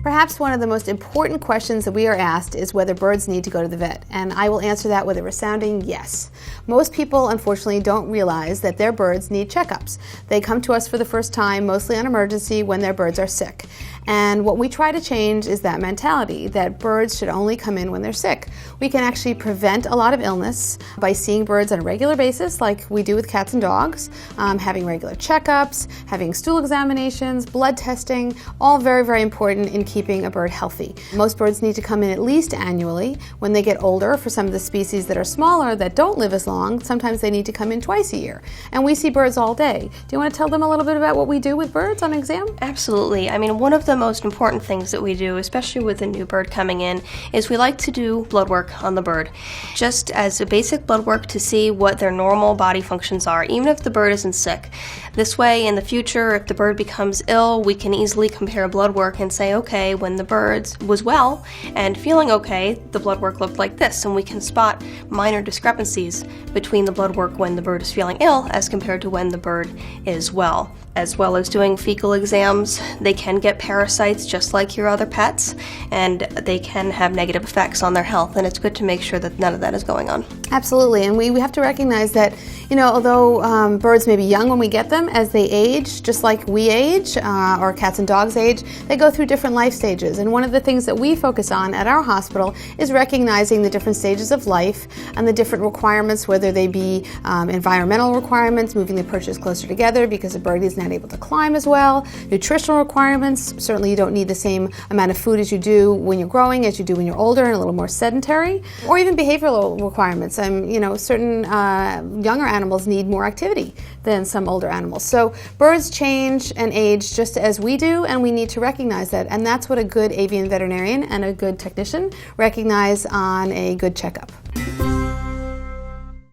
Perhaps one of the most important questions that we are asked is whether birds need to go to the vet, and I will answer that with a resounding yes. Most people, unfortunately, don't realize that their birds need checkups. They come to us for the first time, mostly on emergency, when their birds are sick. And what we try to change is that mentality, that birds should only come in when they're sick. We can actually prevent a lot of illness by seeing birds on a regular basis, like we do with cats and dogs, having regular checkups, having stool examinations, blood testing, all very, very important in keeping a bird healthy. Most birds need to come in at least annually. When they get older, for some of the species that are smaller that don't live as long, sometimes they need to come in twice a year. And we see birds all day. Do you want to tell them a little bit about what we do with birds on exam? Absolutely. I mean, one of the most important things that we do, especially with a new bird coming in, is we like to do blood work on the bird, just as a basic blood work to see what their normal body functions are, even if the bird isn't sick. This way, in the future, if the bird becomes ill, we can easily compare blood work and say, okay, when the bird was well and feeling okay, the blood work looked like this, and we can spot minor discrepancies between the blood work when the bird is feeling ill as compared to when the bird is well. As well as doing fecal exams, they can get parasites just like your other pets, and they can have negative effects on their health, and it's good to make sure that none of that is going on. Absolutely, and we have to recognize that, although birds may be young when we get them, as they age, just like we age, or cats and dogs age, they go through different life stages. And one of the things that we focus on at our hospital is recognizing the different stages of life and the different requirements, whether they be environmental requirements, moving the perches closer together because a bird is not able to climb as well, nutritional requirements. Certainly you don't need the same amount of food as you do when you're growing as you do when you're older and a little more sedentary, or even behavioral requirements. Certain younger animals need more activity than some older animals. So birds change and age just as we do, and we need to recognize that. And that's what a good avian veterinarian and a good technician recognize on a good checkup.